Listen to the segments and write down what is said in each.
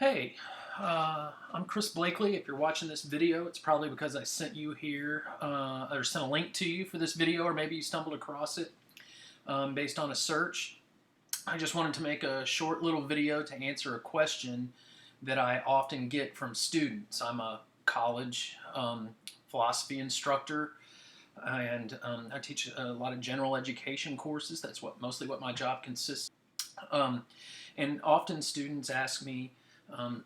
Hey, I'm Chris Blakely. If you're watching this video, it's probably because I sent you here or sent a link to you for this video, or maybe you stumbled across it based on a search. I just wanted to make a short little video to answer a question that I often get from students. I'm a college philosophy instructor, and I teach a lot of general education courses. That's mostly what my job consists of. And often students ask me, um,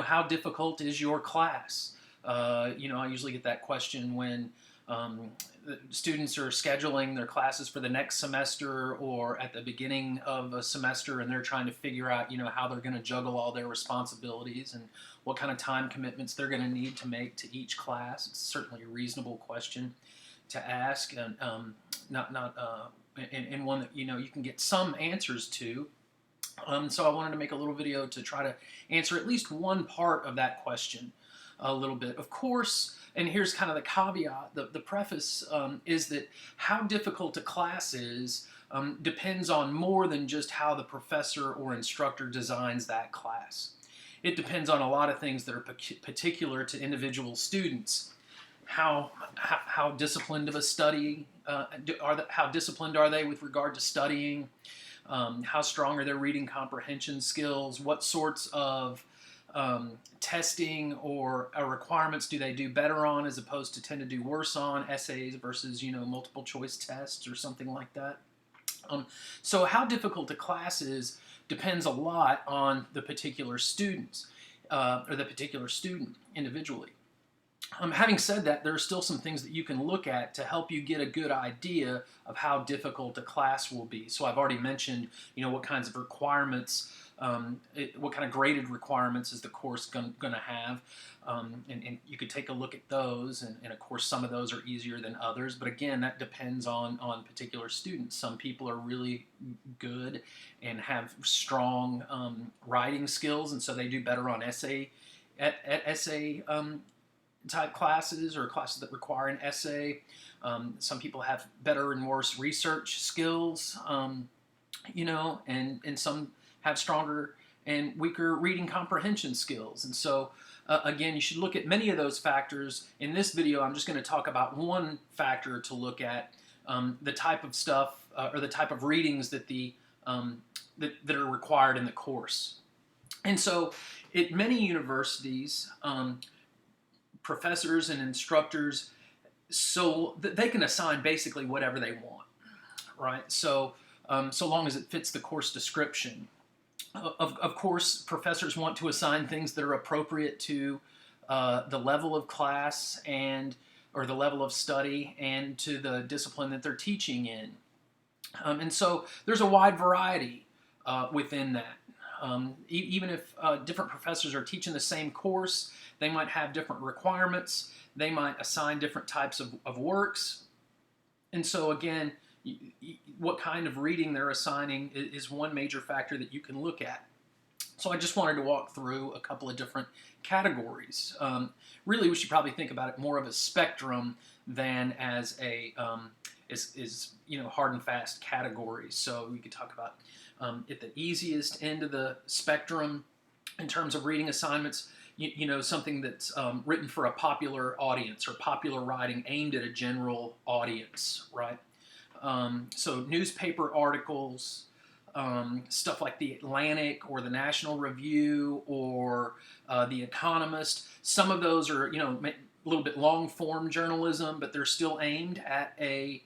how difficult is your class? I usually get that question when the students are scheduling their classes for the next semester or at the beginning of a semester, and they're trying to figure out, how they're going to juggle all their responsibilities and what kind of time commitments they're going to need to make to each class. It's certainly a reasonable question to ask, and and one that you can get some answers to. So I wanted to make a little video to try to answer at least one part of that question a little bit. Of course, and here's kind of the caveat, the preface is that how difficult a class is depends on more than just how the professor or instructor designs that class. It depends on a lot of things that are particular to individual students. How disciplined of a study how disciplined are they with regard to studying? How strong are their reading comprehension skills? What sorts of testing or requirements do they do better on as opposed to tend to do worse on? Essays versus multiple choice tests or something like that. So how difficult a class is depends a lot on the particular students or the particular student individually. Having said that, there are still some things that you can look at to help you get a good idea of how difficult a class will be. So I've already mentioned, what kinds of requirements, what kind of graded requirements is the course going to have, and you could take a look at those, and of course some of those are easier than others, but again, that depends on particular students. Some people are really good and have strong writing skills, and so they do better on essay type classes or classes that require an essay. Some people have better and worse research skills, and some have stronger and weaker reading comprehension skills. And so, again, you should look at many of those factors. In this video, I'm just going to talk about one factor to look at, the type of stuff or the type of readings that that are required in the course. And so, at many universities, professors and instructors, so they can assign basically whatever they want, right? So so long as it fits the course description. Of course, professors want to assign things that are appropriate to the level of class or the level of study and to the discipline that they're teaching in. And so there's a wide variety within that. Even if different professors are teaching the same course, they might have different requirements. They might assign different types of works. And so again, what kind of reading they're assigning is one major factor that you can look at. So I just wanted to walk through a couple of different categories. Really, we should probably think about it more of a spectrum than as a hard and fast categories. So we could talk about at the easiest end of the spectrum in terms of reading assignments, something that's written for a popular audience or popular writing aimed at a general audience, right? So newspaper articles, stuff like The Atlantic or the National Review or The Economist. Some of those are, a little bit long-form journalism, but they're still aimed at a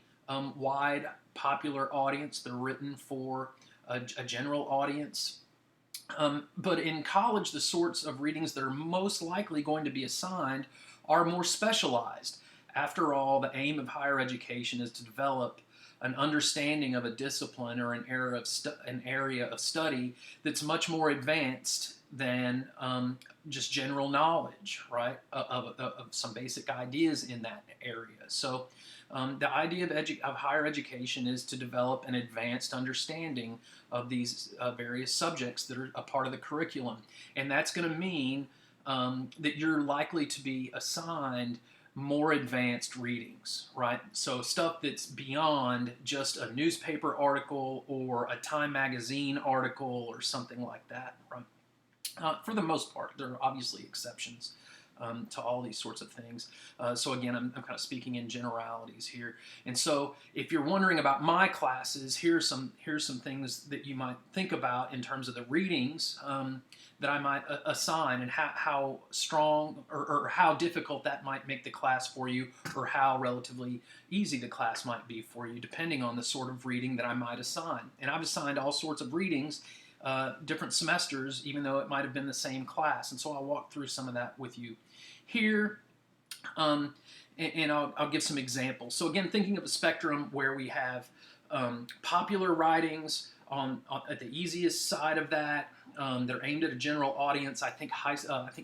wide, popular audience. They're written for a general audience. But in college, the sorts of readings that are most likely going to be assigned are more specialized. After all, the aim of higher education is to develop an understanding of a discipline or an area of study that's much more advanced than just general knowledge, right, of some basic ideas in that area. So the idea of higher education is to develop an advanced understanding of these various subjects that are a part of the curriculum. And that's going to mean that you're likely to be assigned more advanced readings, right? So stuff that's beyond just a newspaper article or a Time magazine article or something like that, right? For the most part, there are obviously exceptions to all these sorts of things. So again, I'm kind of speaking in generalities here. And so if you're wondering about my classes, here's some things that you might think about in terms of the readings that I might assign, and how strong or how difficult that might make the class for you, or how relatively easy the class might be for you, depending on the sort of reading that I might assign. And I've assigned all sorts of readings different semesters, even though it might have been the same class. And so I'll walk through some of that with you here, and I'll give some examples. So again, thinking of a spectrum where we have popular writings at the easiest side of that. They're aimed at a general audience. I think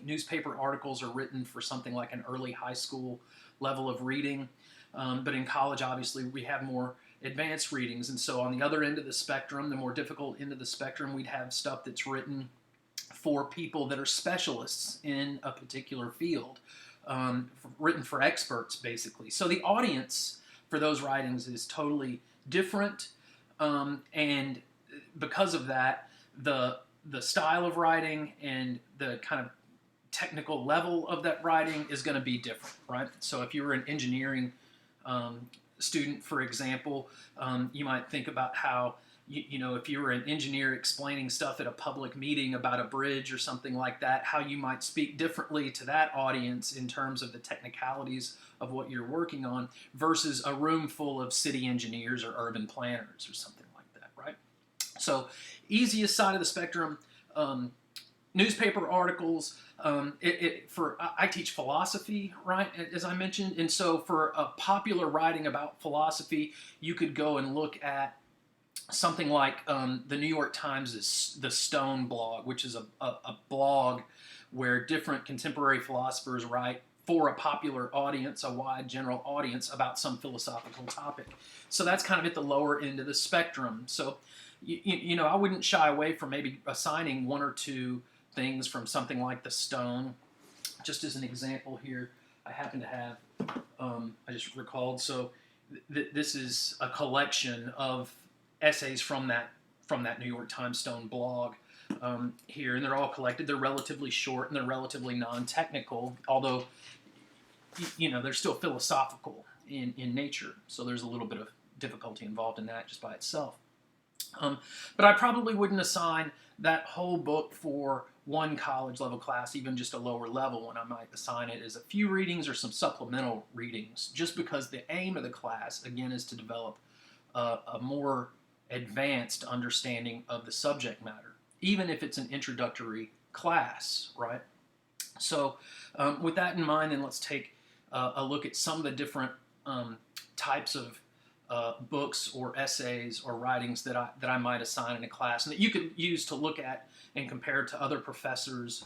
newspaper articles are written for something like an early high school level of reading. But in college, obviously, we have more advanced readings. And so on the other end of the spectrum, the more difficult end of the spectrum, we'd have stuff that's written for people that are specialists in a particular field, written for experts, basically. So the audience for those writings is totally different. And because of that, the style of writing and the kind of technical level of that writing is going to be different, right? So if you were an engineering student, for example, you might think about how, if you were an engineer explaining stuff at a public meeting about a bridge or something like that, how you might speak differently to that audience in terms of the technicalities of what you're working on versus a room full of city engineers or urban planners or something like that, right? So easiest side of the spectrum, newspaper articles. I teach philosophy, right, as I mentioned, and so for a popular writing about philosophy, you could go and look at something like the New York Times' The Stone blog, which is a blog where different contemporary philosophers write for a popular audience, a wide general audience, about some philosophical topic. So that's kind of at the lower end of the spectrum. So, I wouldn't shy away from maybe assigning one or two things from something like The Stone. Just as an example here, I happen to have, I just recalled, so this is a collection of essays from that New York Times Stone blog here, and they're all collected. They're relatively short and they're relatively non-technical, although they're still philosophical in nature. So there's a little bit of difficulty involved in that just by itself. But I probably wouldn't assign that whole book for one college level class, even just a lower level one. I might assign it as a few readings or some supplemental readings, just because the aim of the class, again, is to develop a more advanced understanding of the subject matter, even if it's an introductory class, right? So with that in mind, then let's take a look at some of the different types of books or essays or writings that I might assign in a class, and that you could use to look at and compare to other professors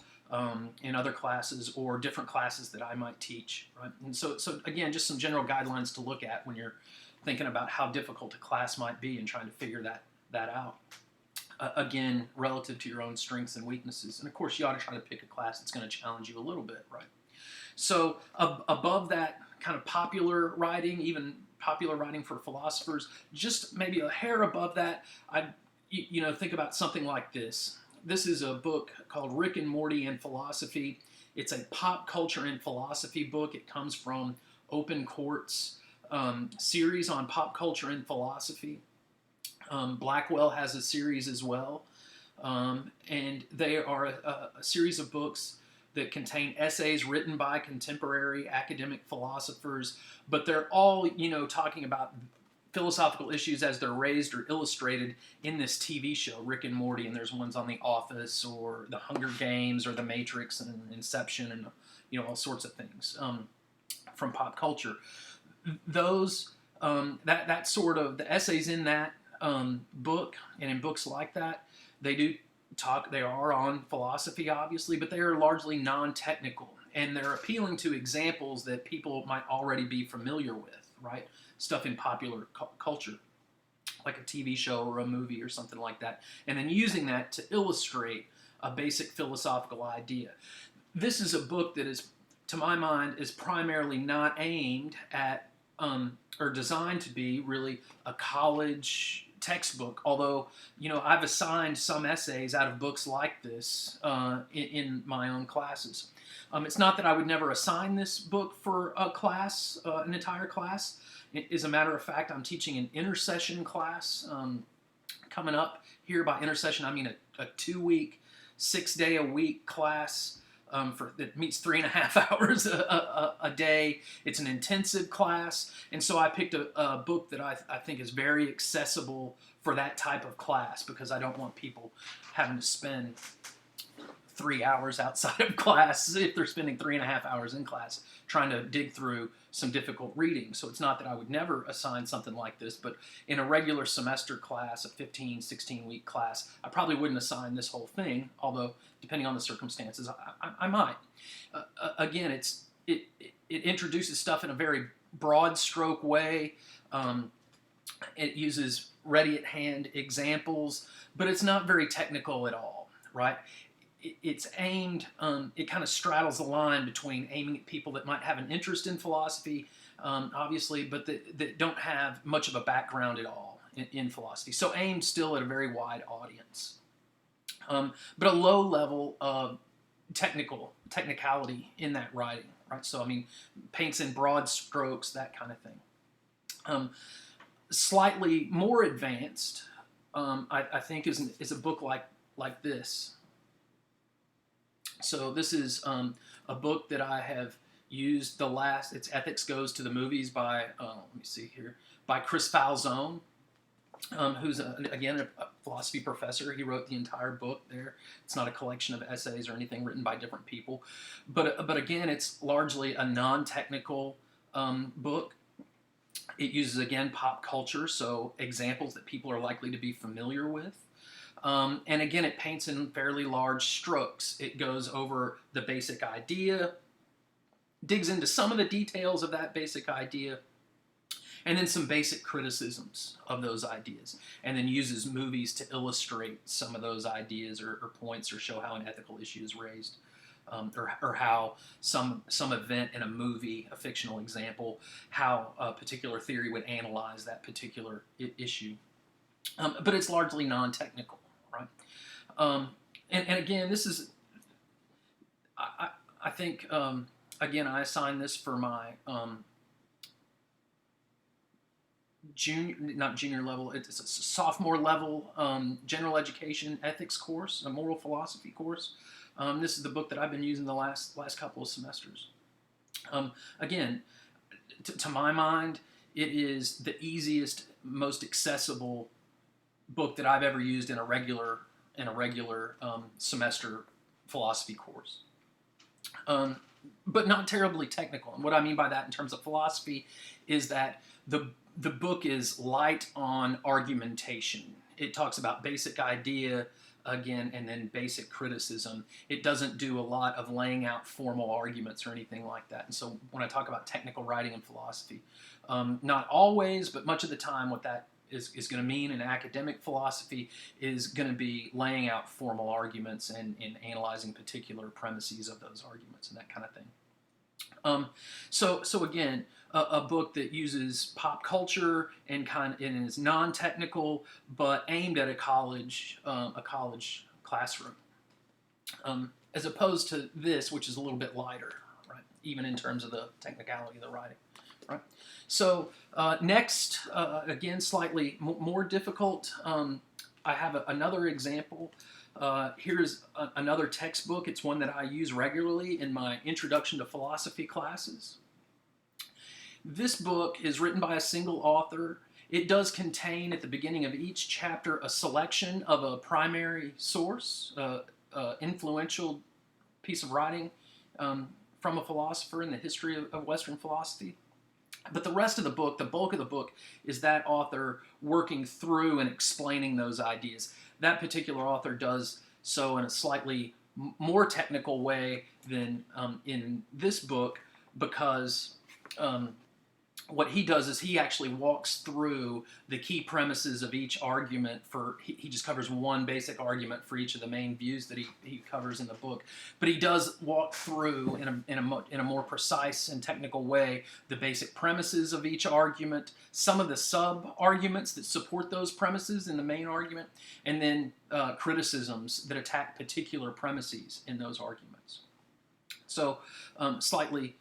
in other classes or different classes that I might teach, right? And so again, just some general guidelines to look at when you're thinking about how difficult a class might be and trying to figure that out. Again, relative to your own strengths and weaknesses. And of course, you ought to try to pick a class that's going to challenge you a little bit, right? So above that kind of popular writing, even popular writing for philosophers, just maybe a hair above that, I'd think about something like this. This is a book called Rick and Morty and Philosophy. It's a pop culture and philosophy book. It comes from Open Court's series on pop culture and philosophy. Blackwell has a series as well. And they are a series of books that contain essays written by contemporary academic philosophers, but they're all, talking about philosophical issues as they're raised or illustrated in this TV show, Rick and Morty, and there's ones on The Office or The Hunger Games or The Matrix and Inception and, all sorts of things from pop culture. Those, that sort of, the essays in that book and in books like that, they are on philosophy, obviously, but they are largely non-technical, and they're appealing to examples that people might already be familiar with, right? Stuff in popular culture, like a TV show or a movie or something like that, and then using that to illustrate a basic philosophical idea. This is a book that is, to my mind, is primarily not aimed at or designed to be really a college textbook, although, I've assigned some essays out of books like this in my own classes. It's not that I would never assign this book for a class, an entire class. As a matter of fact, I'm teaching an intercession class coming up. Here by intercession, I mean a 2-week, 6-day-a-week class that meets 3.5 hours a day. It's an intensive class, and so I picked a book that I think is very accessible for that type of class, because I don't want people having to spend 3 hours outside of class if they're spending 3.5 hours in class trying to dig through some difficult reading. So it's not that I would never assign something like this, but in a regular semester class, a 15, 16-week class, I probably wouldn't assign this whole thing, although depending on the circumstances, I might. Again, it introduces stuff in a very broad stroke way. It uses ready-at-hand examples, but it's not very technical at all, right? It's aimed, it kind of straddles the line between aiming at people that might have an interest in philosophy, obviously, but that don't have much of a background at all in philosophy. So aimed still at a very wide audience, but a low level of technicality in that writing, right? So, paints in broad strokes, that kind of thing. Slightly more advanced, I think, is a book like this. So this is a book that I have used it's Ethics Goes to the Movies by, let me see here, by Chris Falzone, who's, again, a philosophy professor. He wrote the entire book there. It's not a collection of essays or anything written by different people. But again, it's largely a non-technical book. It uses, again, pop culture, so examples that people are likely to be familiar with. And again, it paints in fairly large strokes. It goes over the basic idea, digs into some of the details of that basic idea, and then some basic criticisms of those ideas, and then uses movies to illustrate some of those ideas or points, or show how an ethical issue is raised, or how some event in a movie, a fictional example, how a particular theory would analyze that particular issue. But it's largely non-technical. Right, and again, this is, I think, again, I assign this for my not junior level, it's a sophomore level general education ethics course, a moral philosophy course. This is the book that I've been using the last couple of semesters. Again, to my mind, it is the easiest, most accessible book that I've ever used in a regular semester philosophy course, but not terribly technical. And what I mean by that in terms of philosophy is that the book is light on argumentation. It talks about basic idea again, and then basic criticism. It doesn't do a lot of laying out formal arguments or anything like that. And so when I talk about technical writing in philosophy, not always, but much of the time, what that is going to mean in academic philosophy is going to be laying out formal arguments and analyzing particular premises of those arguments and that kind of thing. So again, a book that uses pop culture and is non-technical, but aimed at a college classroom, as opposed to this, which is a little bit lighter, right? Even in terms of the technicality of the writing, right? So next, again, slightly more difficult. I have another example. Here's another textbook. It's one that I use regularly in my Introduction to Philosophy classes. This book is written by a single author. It does contain at the beginning of each chapter a selection of a primary source, influential piece of writing from a philosopher in the history of Western philosophy. But the rest of the book, the bulk of the book, is that author working through and explaining those ideas. That particular author does so in a slightly more technical way than in this book, because what he does is he actually walks through the key premises of each argument. He just covers one basic argument for each of the main views that he covers in the book, but he does walk through in a more precise and technical way the basic premises of each argument, some of the sub arguments that support those premises in the main argument, and then criticisms that attack particular premises in those arguments. So slightly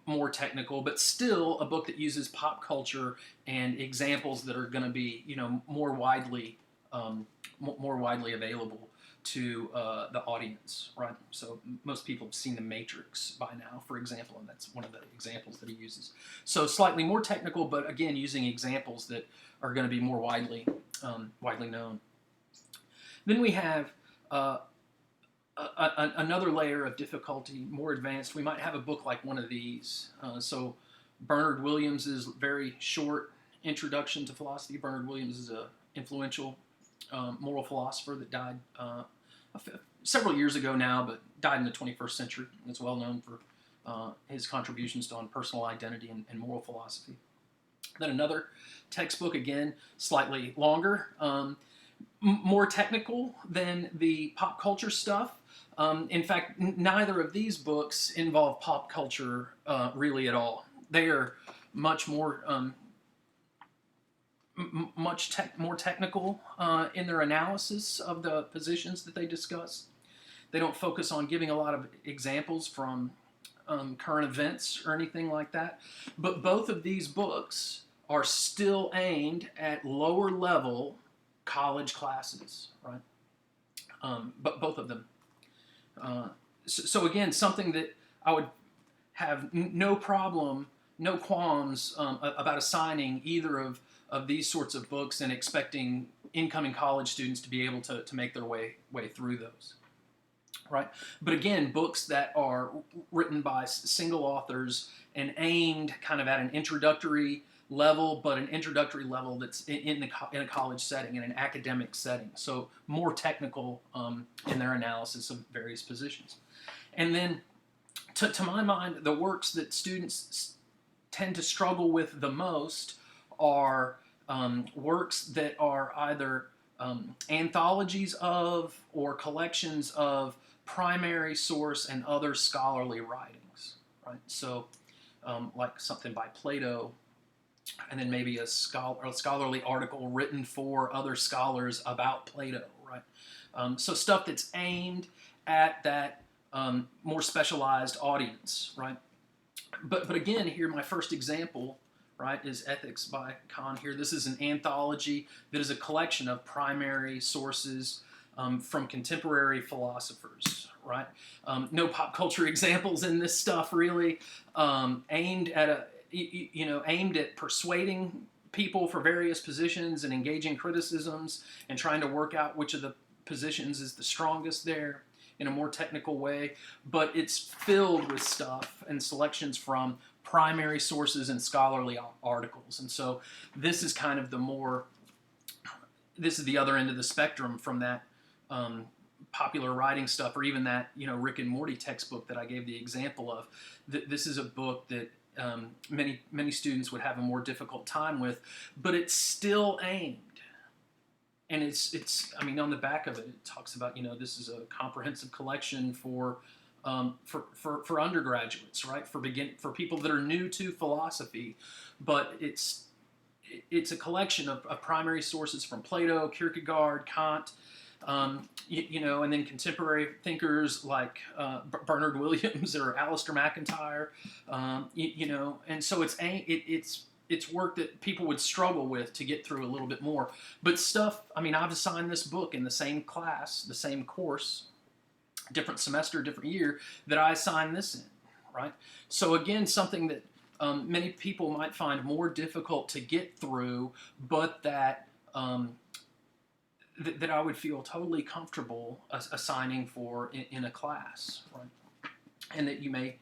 more technical, but still a book that uses pop culture and examples that are going to be, more widely available to the audience, right? So most people have seen The Matrix by now, for example, and that's one of the examples that he uses. So slightly more technical, but again, using examples that are going to be more widely known. Then we have another layer of difficulty, more advanced. We might have a book like one of these. So Bernard Williams' very short introduction to philosophy. Bernard Williams is an influential moral philosopher that died several years ago now, but died in the 21st century. It's well known for his contributions on personal identity and moral philosophy. Then another textbook, again, slightly longer, more technical than the pop culture stuff. In fact, neither of these books involve pop culture really at all. They are much more more technical in their analysis of the positions that they discuss. They don't focus on giving a lot of examples from current events or anything like that. But both of these books are still aimed at lower level college classes, right? But both of them. So again, something that I would have no qualms about assigning either of these sorts of books and expecting incoming college students to be able to make their way through those, right? But again, books that are written by single authors and aimed kind of at an introductory level, but an introductory level that's in a college setting, in an academic setting. So more technical in their analysis of various positions. And then, to my mind, the works that students tend to struggle with the most are works that are either anthologies of or collections of primary source and other scholarly writings, right? So like something by Plato, and then maybe a scholarly article written for other scholars about Plato, right? So stuff that's aimed at that more specialized audience, right? But again, here my first example, right, is Ethics by Kant here. This is an anthology that is a collection of primary sources from contemporary philosophers, right? No pop culture examples in this stuff, really. Aimed at persuading people for various positions and engaging criticisms and trying to work out which of the positions is the strongest there in a more technical way. But it's filled with stuff and selections from primary sources and scholarly articles. And so this is kind of this is the other end of the spectrum from that popular writing stuff, or even that Rick and Morty textbook that I gave the example of. This is a book that many students would have a more difficult time with, but it's still aimed. And it's on the back of it, it talks about this is a comprehensive collection for undergraduates, right? For people that are new to philosophy, but it's a collection of primary sources from Plato, Kierkegaard, Kant, and then contemporary thinkers like Bernard Williams or Alistair McIntyre, and so it's work that people would struggle with to get through a little bit more. But stuff, I've assigned this book in the same class, the same course, different semester, different year, that I assign this in, right? So again, something that many people might find more difficult to get through, but that that I would feel totally comfortable assigning for in a class, right? And that you may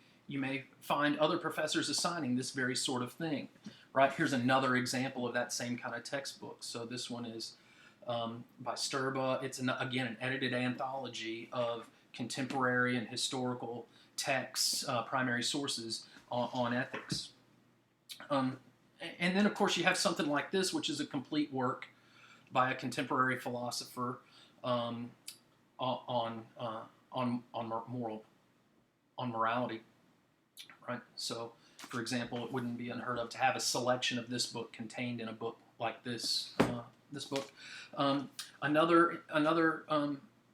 find other professors assigning this very sort of thing, right? Here's another example of that same kind of textbook. So this one is by Sturba. It's again an edited anthology of contemporary and historical texts, primary sources on ethics. And then, of course, you have something like this, which is a complete work by a contemporary philosopher um, on moral on morality, right? So, for example, it wouldn't be unheard of to have a selection of this book contained in a book like this. This book. Another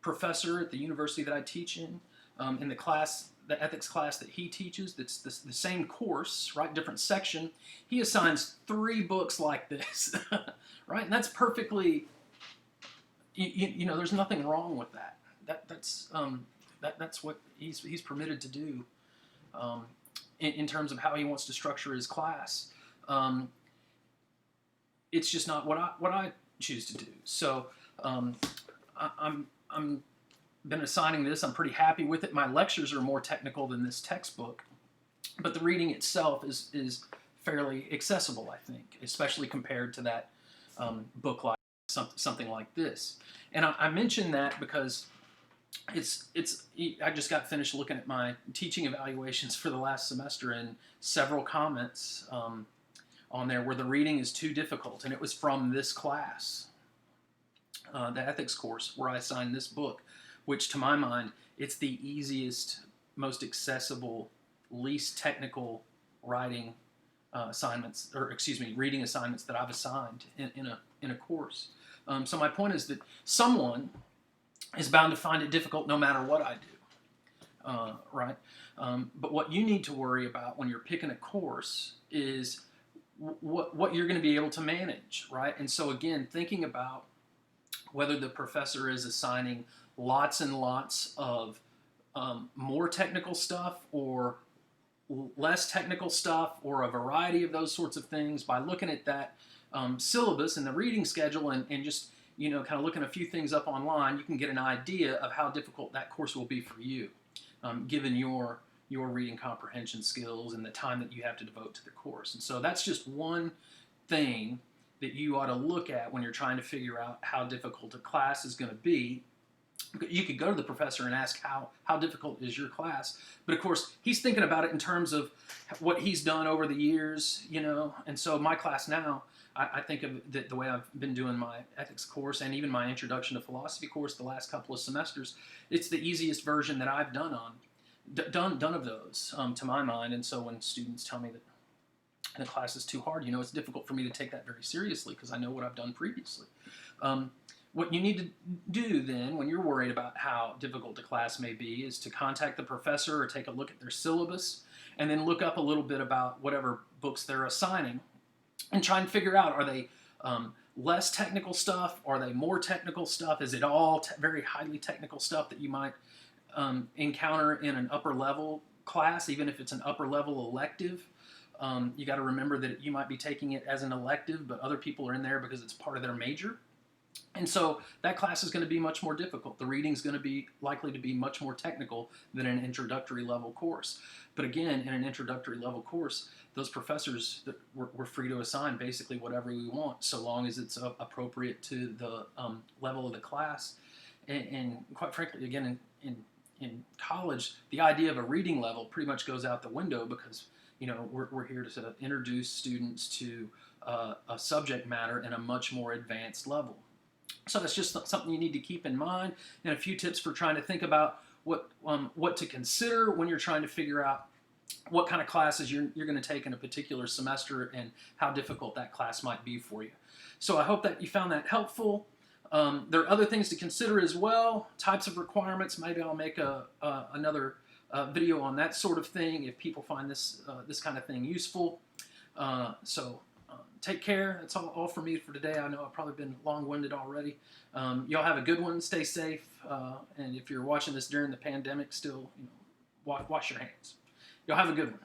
professor at the university that I teach in the class, the ethics class that he teaches, that's the same course, right? Different section. He assigns 3 books like this, right? And that's perfectly, you know, there's nothing wrong with that. That's what he's permitted to do in terms of how he wants to structure his class. It's just not what I choose to do. So I'm been assigning this. I'm pretty happy with it. My lectures are more technical than this textbook, but the reading itself is fairly accessible, I think, especially compared to that book like something like this. And I mention that because I just got finished looking at my teaching evaluations for the last semester, and several comments on there where the reading is too difficult, and it was from this class, the ethics course, where I assigned this book, which to my mind, it's the easiest, most accessible, least technical writing assignments, or excuse me, reading assignments that I've assigned in a course. So my point is that someone is bound to find it difficult no matter what I do, right? But what you need to worry about when you're picking a course is what you're going to be able to manage, right? And so again, thinking about whether the professor is assigning lots and lots of more technical stuff or less technical stuff, or a variety of those sorts of things, by looking at that syllabus and the reading schedule, and just, you know, kind of looking a few things up online, you can get an idea of how difficult that course will be for you, given your reading comprehension skills and the time that you have to devote to the course. And so that's just one thing that you ought to look at when you're trying to figure out how difficult a class is going to be. You could go to the professor and ask how difficult is your class, but of course he's thinking about it in terms of what he's done over the years, you know. And so my class now, I think of the way I've been doing my ethics course and even my introduction to philosophy course the last couple of semesters. It's the easiest version that I've done of those, to my mind. And so when students tell me that the class is too hard, you know, it's difficult for me to take that very seriously because I know what I've done previously. What you need to do then, when you're worried about how difficult a class may be, is to contact the professor or take a look at their syllabus, and then look up a little bit about whatever books they're assigning, and try and figure out, are they less technical stuff? Are they more technical stuff? Is it all very highly technical stuff that you might encounter in an upper level class, even if it's an upper level elective? You got to remember that you might be taking it as an elective, but other people are in there because it's part of their major. And so that class is going to be much more difficult. The reading is going to be likely to be much more technical than an introductory level course. But again, in an introductory level course, those professors that we're free to assign basically whatever we want, so long as it's appropriate to the level of the class. And quite frankly, again, in college, the idea of a reading level pretty much goes out the window, because, you know, we're here to introduce students to a subject matter in a much more advanced level. So that's just something you need to keep in mind, and a few tips for trying to think about what to consider when you're trying to figure out what kind of classes you're going to take in a particular semester and how difficult that class might be for you. So I hope that you found that helpful. There are other things to consider as well, types of requirements. Maybe I'll make another video on that sort of thing if people find this kind of thing useful. Take care. That's all for me for today. I know I've probably been long-winded already. Y'all have a good one. Stay safe. And if you're watching this during the pandemic, still, you know, wash your hands. Y'all have a good one.